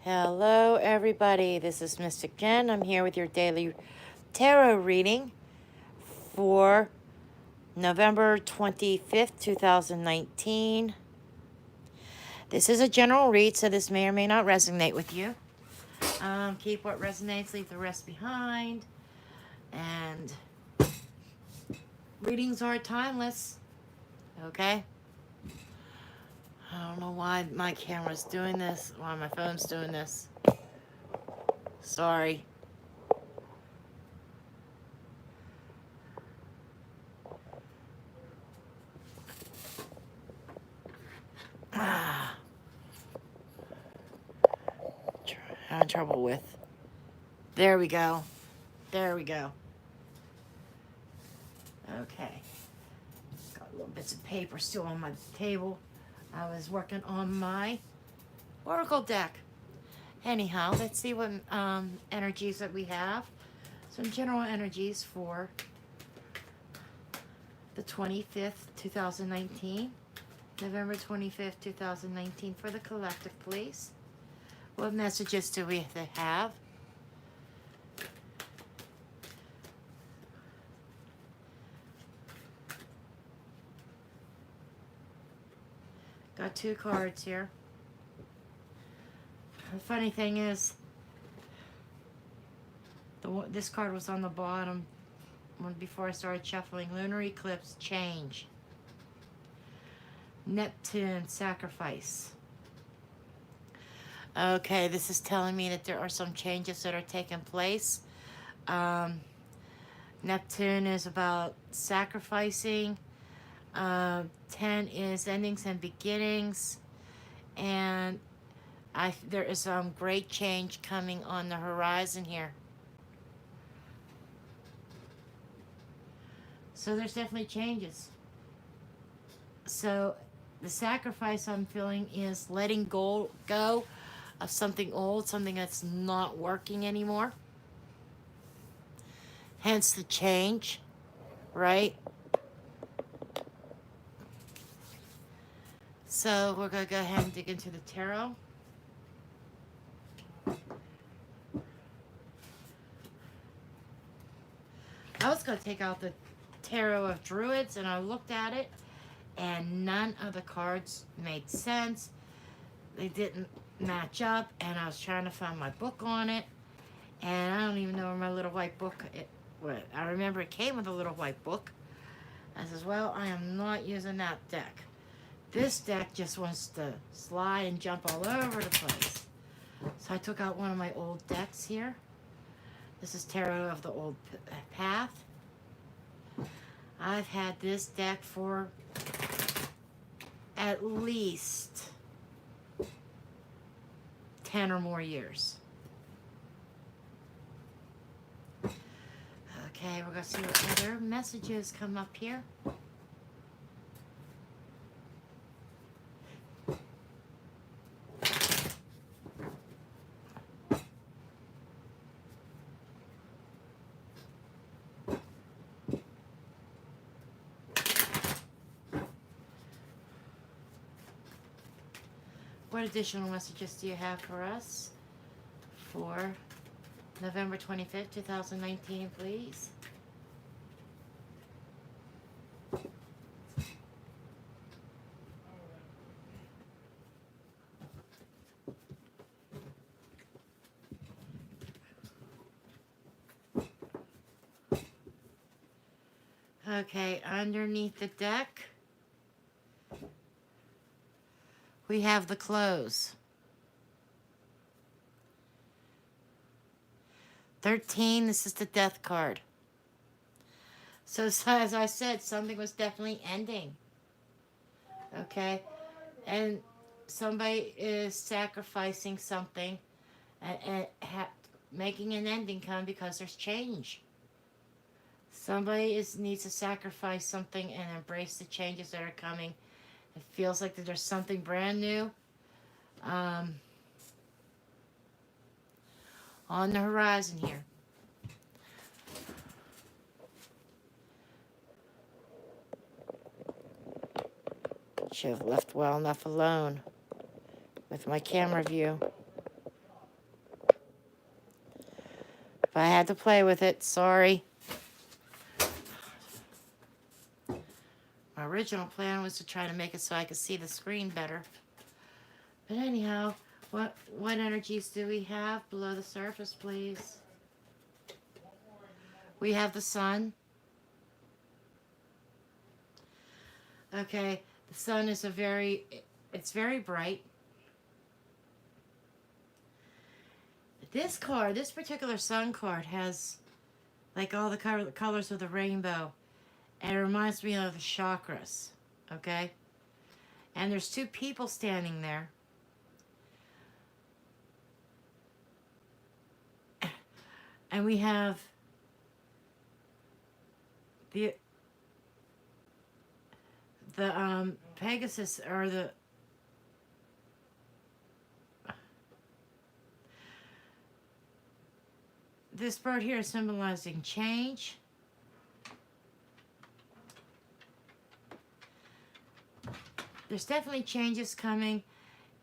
Hello, everybody. This is Mystic Jen. I'm here with your daily tarot reading for November 25th, 2019. This is a general read, so this may or may not resonate with you. Keep what resonates, leave the rest behind. And readings are timeless, okay? I don't know why my camera's doing this, why my phone's doing this. Sorry. Having trouble with. There we go. There we go. Okay. Got little bits of paper still on my table. I was working on my oracle deck. Anyhow, let's see what energies that we have. Some general energies for the 25th, 2019. November 25th, 2019 for the collective, please. What messages do we have? Got two cards here. The funny thing is, this card was on the bottom before I started shuffling. Lunar eclipse, change. Neptune, sacrifice. Okay, this is telling me that there are some changes that are taking place. Neptune is about sacrificing. 10 is endings and beginnings. And there is some great change coming on the horizon here. So there's definitely changes. So the sacrifice I'm feeling is letting go of something old, something that's not working anymore. Hence the change, right? So we're going to go ahead and dig into the tarot. I was going to take out the Tarot of Druids, and I looked at it, and none of the cards made sense. They didn't match up, and I was trying to find my book on it, and I don't even know where my little white book went. I remember it came with a little white book. I says, well, I am not using that deck. This deck just wants to slide and jump all over the place. So I took out one of my old decks here. This is Tarot of the Old Path. I've had this deck for at least 10 or more years. Okay, we're going to see what other messages come up here. What additional messages do you have for us for November 25th, 2019, please? Okay, underneath the deck, we have the close. 13, this is the death card. So as I said, something was definitely ending. Okay? And somebody is sacrificing something and making an ending come because there's change. Somebody needs to sacrifice something and embrace the changes that are coming. It feels like that there's something brand new on the horizon here. Should have left well enough alone with my camera view. But I had to play with it. Sorry. My original plan was to try to make it so I could see the screen better. But anyhow, what energies do we have below the surface, please? We have the sun. Okay, the sun is it's very bright. This card, this particular sun card has like all the colors of the rainbow. And it reminds me of the chakras, okay? And there's two people standing there. And we have the Pegasus, or this bird here is symbolizing change. There's definitely changes coming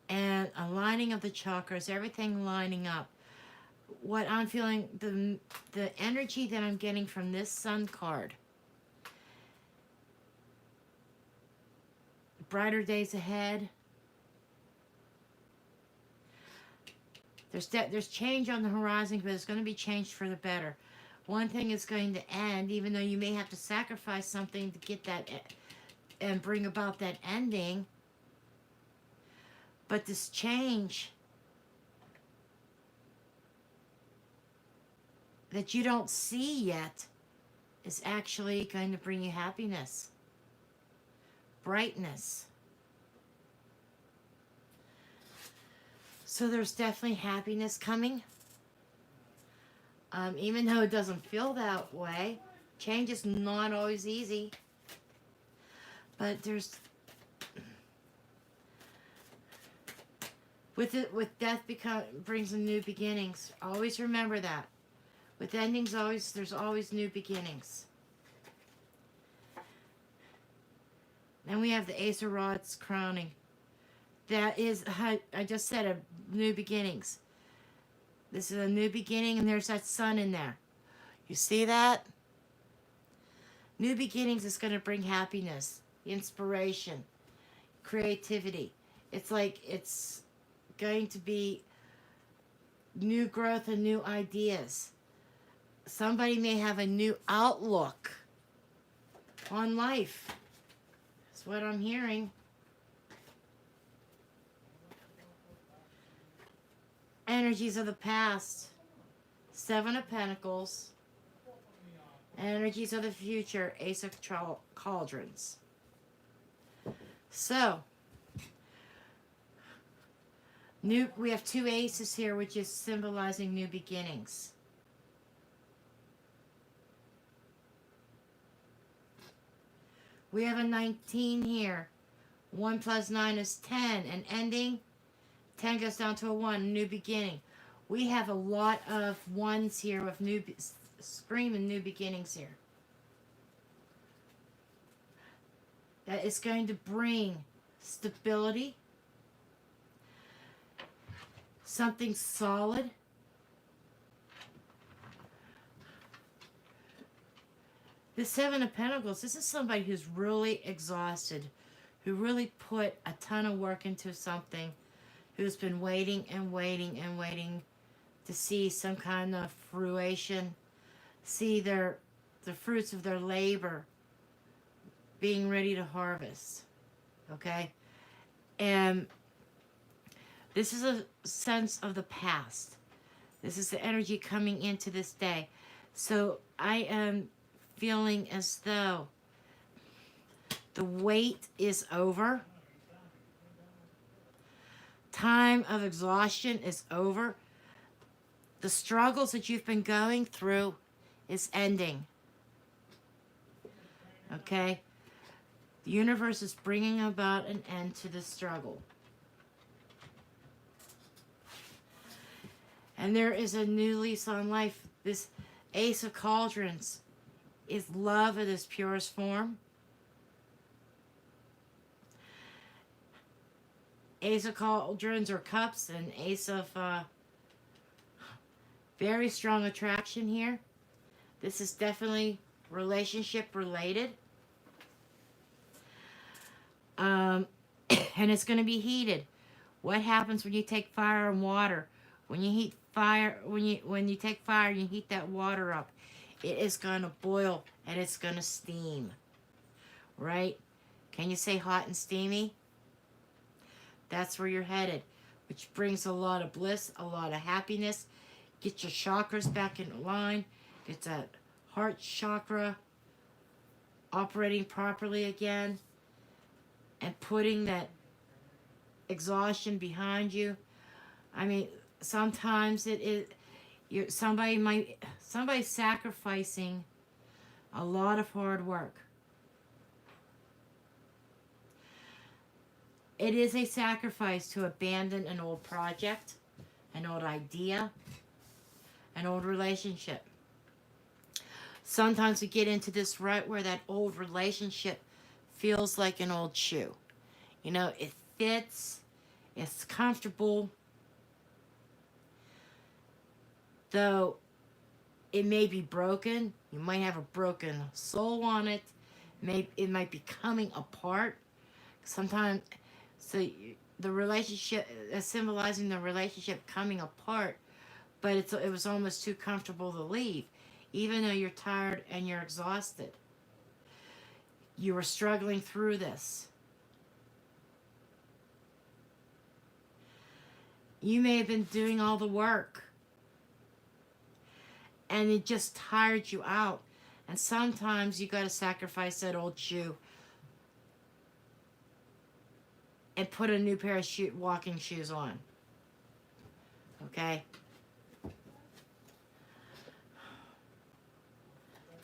and aligning of the chakras, everything lining up. What I'm feeling, the energy that I'm getting from this sun card, brighter days ahead. There's change on the horizon, but it's going to be changed for the better. One thing is going to end, even though you may have to sacrifice something to get that and bring about that ending. But this change that you don't see yet is actually going to bring you happiness, brightness. So there's definitely happiness coming. Even though it doesn't feel that way, change is not always easy. But with death brings in new beginnings. Always remember that. With endings, there's always new beginnings. Then we have the Ace of Rods crowning. That is, I just said, new beginnings. This is a new beginning, and there's that sun in there. You see that? New beginnings is going to bring happiness, inspiration, creativity. It's like it's going to be new growth and new ideas. Somebody may have a new outlook on life. That's what I'm hearing. Energies of the past. Seven of Pentacles. Energies of the future. Ace of Cauldrons. So, we have two aces here, which is symbolizing new beginnings. We have a 19 here. 1 plus 9 is 10. And ending, 10 goes down to a 1, new beginning. We have a lot of ones here with screaming new beginnings here. That is going to bring stability, something solid. The Seven of Pentacles, this is somebody who's really exhausted, who really put a ton of work into something, who's been waiting and waiting and waiting to see some kind of fruition, see the fruits of their labor being ready to harvest. Okay? And this is a sense of the past. This is the energy coming into this day. So I am feeling as though the wait is over. Time of exhaustion is over. The struggles that you've been going through is ending. Okay? The universe is bringing about an end to the struggle. And there is a new lease on life. This Ace of Cauldrons is love in its purest form. Ace of Cauldrons or cups, and Ace of Very strong attraction here. This is definitely relationship related. Um, and it's going to be heated. What happens when you take fire and water? When you heat fire, when you take fire and you heat that water up, it is going to boil and it's going to steam. Right? Can you say hot and steamy? That's where you're headed, which brings a lot of bliss, a lot of happiness. Get your chakras back in line. Get that heart chakra operating properly again, and putting that exhaustion behind you. I mean, sometimes it is somebody's sacrificing a lot of hard work. It is a sacrifice to abandon an old project, an old idea, an old relationship. Sometimes we get into this rut where that old relationship feels like an old shoe. You know, it fits, it's comfortable, though it may be broken. You might have a broken soul on it. It might be coming apart. Sometimes, the relationship, symbolizing the relationship coming apart, but it was almost too comfortable to leave, even though you're tired and you're exhausted. You were struggling through this. You may have been doing all the work, and it just tired you out. And sometimes you got to sacrifice that old shoe and put a new pair of walking shoes on. Okay?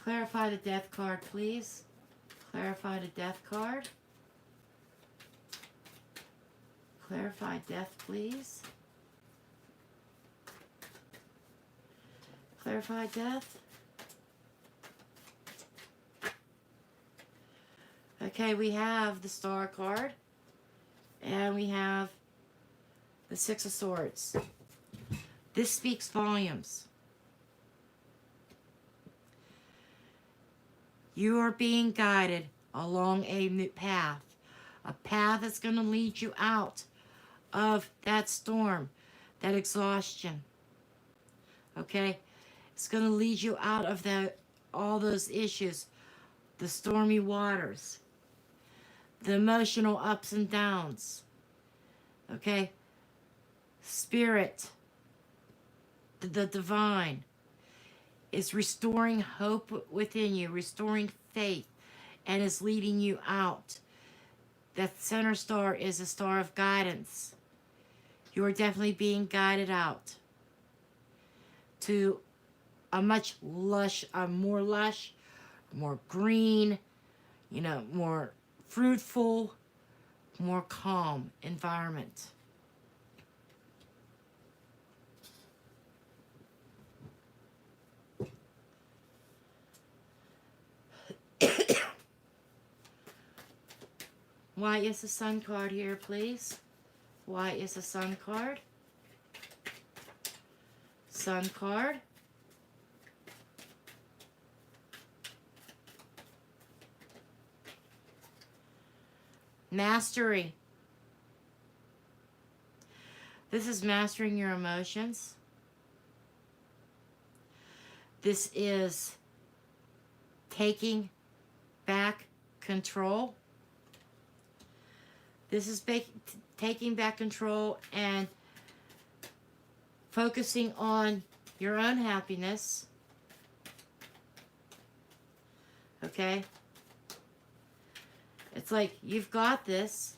Clarify the death card, please. Clarify the death card. Clarify death, please. Clarify death. Okay, we have the Star card. And we have the Six of Swords. This speaks volumes. You are being guided along a path that's going to lead you out of that storm, that exhaustion. Okay? It's going to lead you out of all those issues, the stormy waters, the emotional ups and downs. Okay? Spirit, the divine, is restoring hope within you, restoring faith, and is leading you out. That center star is a star of guidance. You are definitely being guided out to a more lush, more green, more fruitful, more calm environment. Why is the Sun card here, please? Why is the Sun card? Sun card. Mastery. This is mastering your emotions. This is taking back control. This is taking back control and focusing on your own happiness. Okay? It's like, you've got this.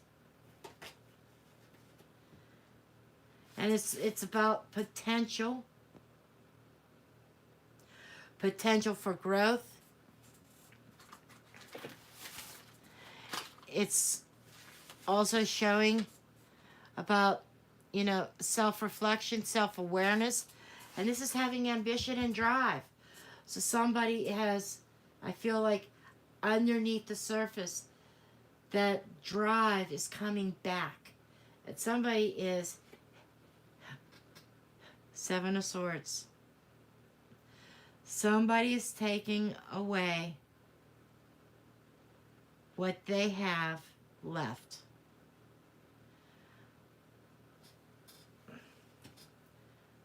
And it's about potential. Potential for growth. It's also showing about, self-reflection, self-awareness. And this is having ambition and drive. So somebody has, I feel like, underneath the surface, that drive is coming back. That somebody is Seven of Swords. Somebody is taking away what they have left.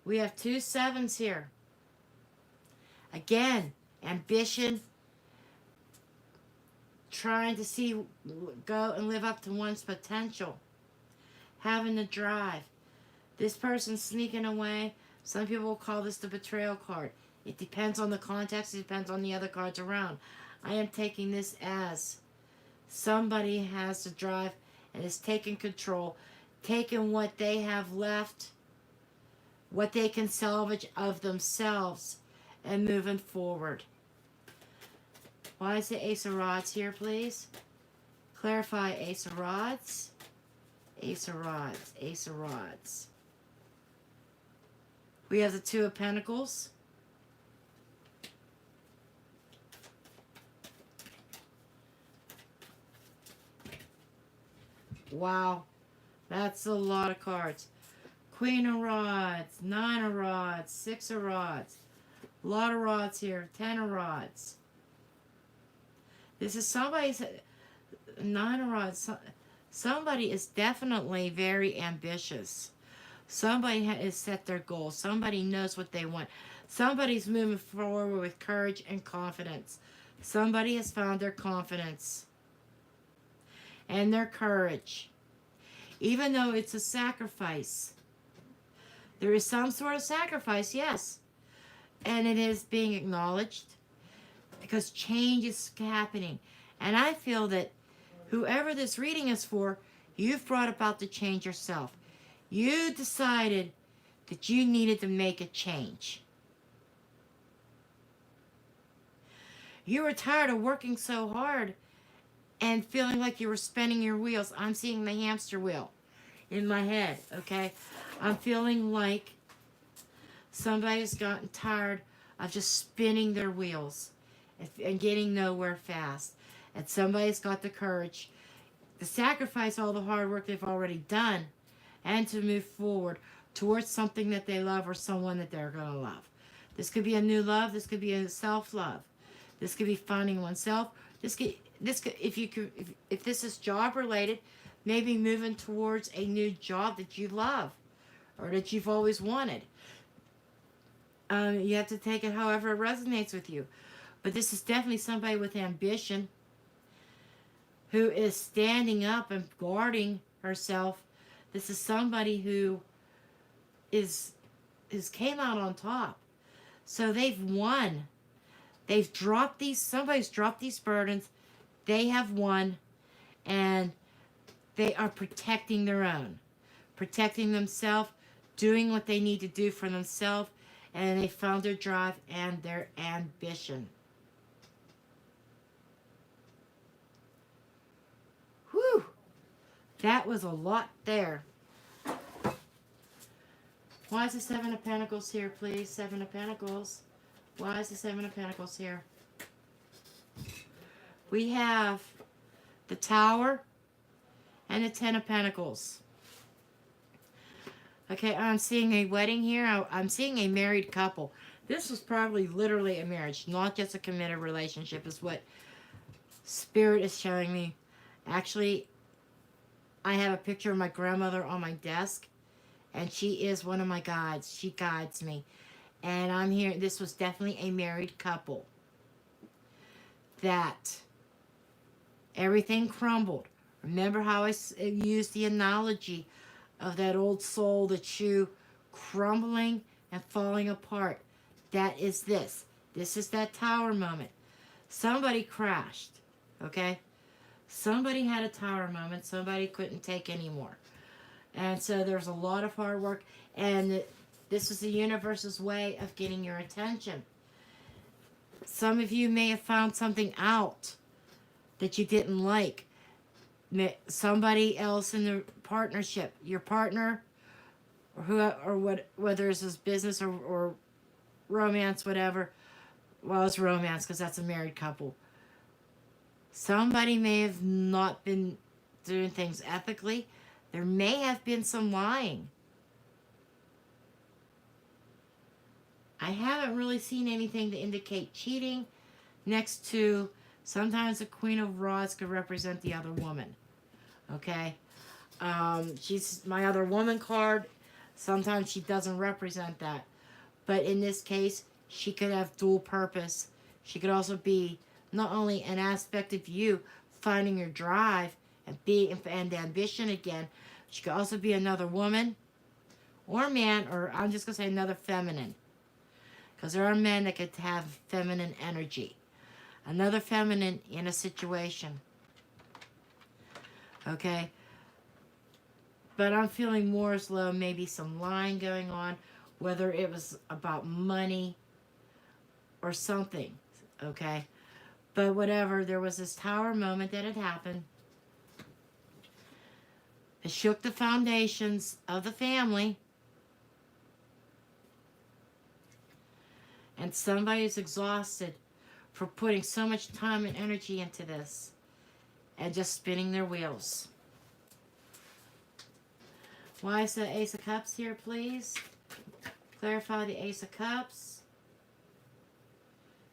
We have 2 7s here. Again, ambition, trying to go and live up to one's potential, having the drive. This person's sneaking away. Some people will call this the betrayal card. It depends on the context. It depends on the other cards around. I am taking this as somebody has the drive and is taking control, taking what they have left, what they can salvage of themselves, and moving forward. Why is the Ace of Rods here, please? Clarify Ace of Rods. Ace of Rods. Ace of Rods. We have the Two of Pentacles. Wow. That's a lot of cards. Queen of Rods. 9 of Rods. 6 of Rods. A lot of rods here. 10 of Rods. This is somebody's 9 of Rods. Somebody is definitely very ambitious. Somebody has set their goals. Somebody knows what they want. Somebody's moving forward with courage and confidence. Somebody has found their confidence and their courage. Even though it's a sacrifice. There is some sort of sacrifice, yes. And it is being acknowledged because change is happening. And I feel that whoever this reading is for, you've brought about the change yourself. You decided that you needed to make a change. You were tired of working so hard and feeling like you were spinning your wheels. I'm seeing the hamster wheel in my head, okay? I'm feeling like somebody's gotten tired of just spinning their wheels and getting nowhere fast. And somebody's got the courage to sacrifice all the hard work they've already done and to move forward towards something that they love or someone that they're going to love. This could be a new love. This could be a self-love. This could be finding oneself. If this is job related, maybe moving towards a new job that you love or that you've always wanted. You have to take it however it resonates with you. But this is definitely somebody with ambition who is standing up and guarding herself. This is somebody who is came out on top. So they've won. Somebody's dropped these burdens. They have won. And they are protecting their own. Protecting themselves. Doing what they need to do for themselves. And they found their drive and their ambition. Whew. That was a lot there. Why is the 7 of Pentacles here, please? 7 of Pentacles. Why is the 7 of Pentacles here? We have the Tower and the 10 of Pentacles. Okay, I'm seeing a wedding here. I'm seeing a married couple. This was probably literally a marriage, not just a committed relationship, is what Spirit is showing me. Actually, I have a picture of my grandmother on my desk, and she is one of my guides. She guides me. And I'm here. This was definitely a married couple. That everything crumbled. Remember how I used the analogy of that old soul, the shoe crumbling and falling apart. That is this. This is that tower moment. Somebody crashed, okay? Somebody had a tower moment. Somebody couldn't take anymore. And so there's a lot of hard work. And this is the universe's way of getting your attention. Some of you may have found something out that you didn't like. Somebody else in the partnership, your partner, whether it's his business or romance, whatever. Well, it's romance because that's a married couple. Somebody may have not been doing things ethically. There may have been some lying. I haven't really seen anything to indicate cheating next to sometimes the Queen of Rods could represent the other woman. Okay? She's my other woman card. Sometimes she doesn't represent that. But in this case, she could have dual purpose. She could also be not only an aspect of you finding your drive and being and ambition again, she could also be another woman or man, or I'm just gonna say another feminine, because there are men that could have feminine energy. Another feminine in a situation. Okay, but I'm feeling more as though maybe some lying going on, whether it was about money or something. Okay, but whatever, there was this tower moment that had happened. It shook the foundations of the family. And somebody is exhausted for putting so much time and energy into this and just spinning their wheels. Why is the Ace of Cups here, please? Clarify the Ace of Cups.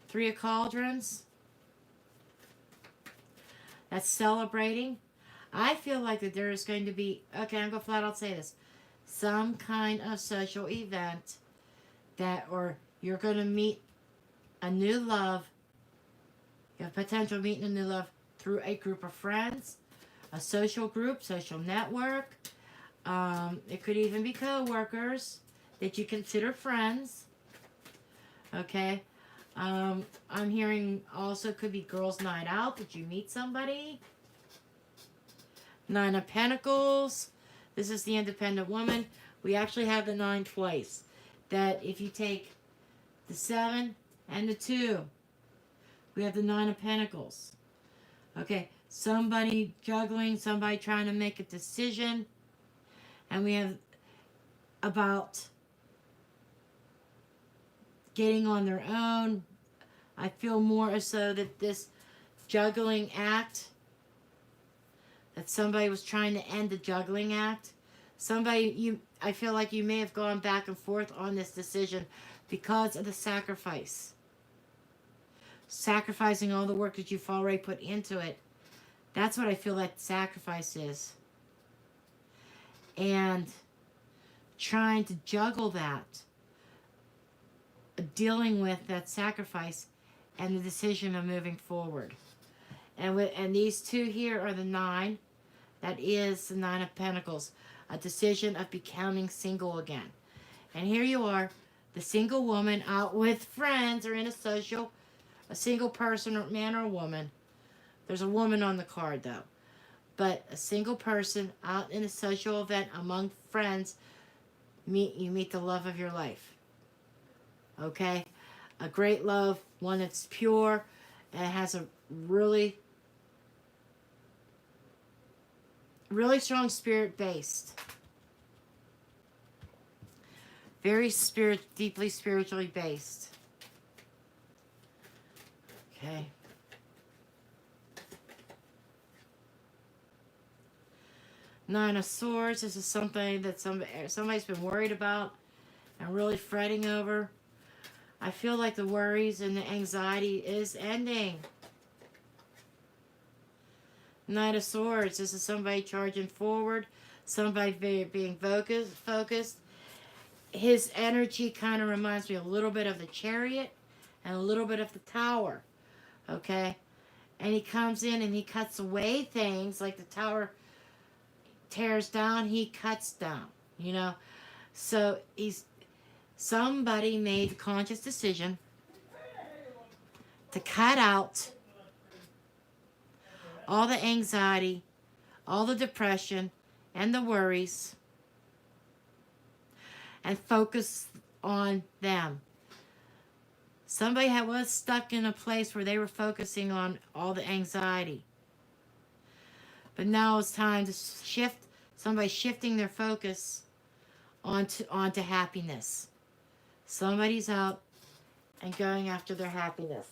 Three of Cauldrons. That's celebrating. I feel like that there is going to be, okay, I'm going to flat out say this, some kind of social event that, or you're going to meet a new love. You have potential meeting a new love through a group of friends, a social group, social network. It could even be co-workers that you consider friends. Okay. I'm hearing also could be girls' night out that you meet somebody. Nine of Pentacles. This is the independent woman. We actually have the 9 twice. That if you take the 7 and the 2, we have the 9 of Pentacles. Okay, somebody juggling, somebody trying to make a decision. And we have about getting on their own. I feel more as though that this juggling act, that somebody was trying to end the juggling act. I feel like you may have gone back and forth on this decision because of the sacrifice. Sacrificing all the work that you've already put into it. That's what I feel like sacrifice is. And trying to juggle that, dealing with that sacrifice and the decision of moving forward. And these two here are the 9. That is the 9 of Pentacles. A decision of becoming single again. And here you are, the single woman out with friends or in a single person or man or woman. There's a woman on the card though. But a single person out in a social event among friends, you meet the love of your life. Okay? A great love, one that's pure, and has a really strong spirit based. Very deeply spiritually based. Okay. Nine of Swords. This is something that somebody's been worried about and really fretting over. I feel like the worries and the anxiety is ending. Knight of Swords. This is somebody charging forward. Somebody being focused. His energy kind of reminds me a little bit of the Chariot and a little bit of the Tower. Okay? And he comes in and he cuts away things like the Tower tears down, he cuts down. You know? So somebody made a conscious decision to cut out all the anxiety, all the depression, and the worries, and focus on them. Somebody was stuck in a place where they were focusing on all the anxiety. But now it's time to shift, somebody shifting their focus onto happiness. Somebody's out and going after their happiness.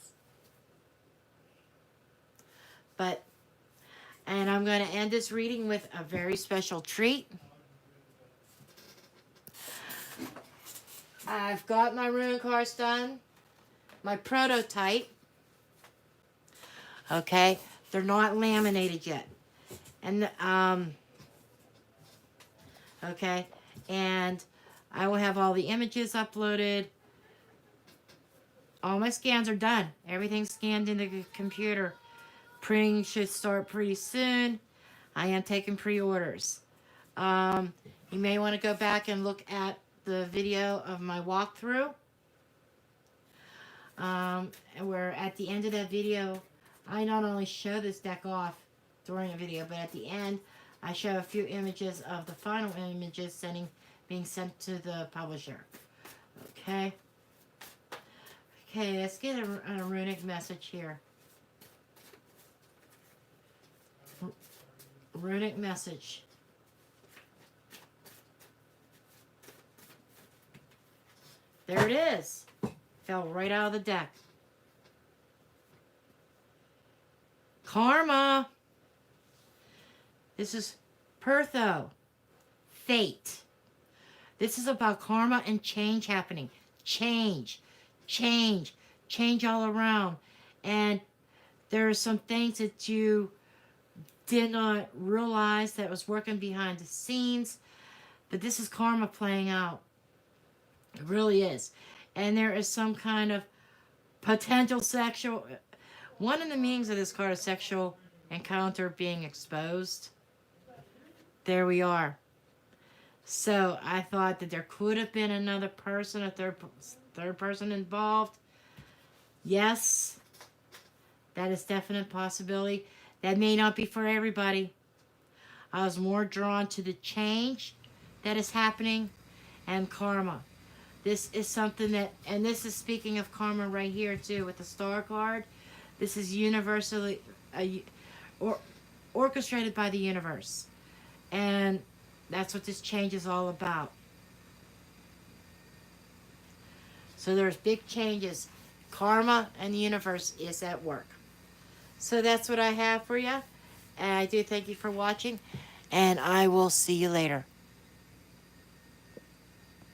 And I'm going to end this reading with a very special treat. I've got my rune cards done. My prototype. Okay, they're not laminated yet. And okay, and I will have all the images uploaded. All my scans are done. Everything's scanned in the computer. Printing should start pretty soon. I am taking pre-orders. You may want to go back and look at the video of my walkthrough. Where at the end of that video, I not only show this deck off during the video, but at the end, I show a few images of the final images being sent to the publisher. Okay. Okay, let's get a runic message here. Runic message. There it is. Fell right out of the deck. Karma. This is Pertho. Fate. This is about karma and change happening. Change. Change. Change all around. And there are some things that you did not realize that was working behind the scenes. But this is karma playing out. It really is. And there is some kind of potential sexual... One of the meanings of this card is sexual encounter being exposed. There we are. So I thought that there could have been another person, a third person involved. Yes, that is definite possibility. That may not be for everybody. I was more drawn to the change that is happening and karma. This is something that, and this is speaking of karma right here too with the star card. This is universally orchestrated by the universe. And that's what this change is all about. So there's big changes. Karma and the universe is at work. So that's what I have for you. And I do thank you for watching. And I will see you later.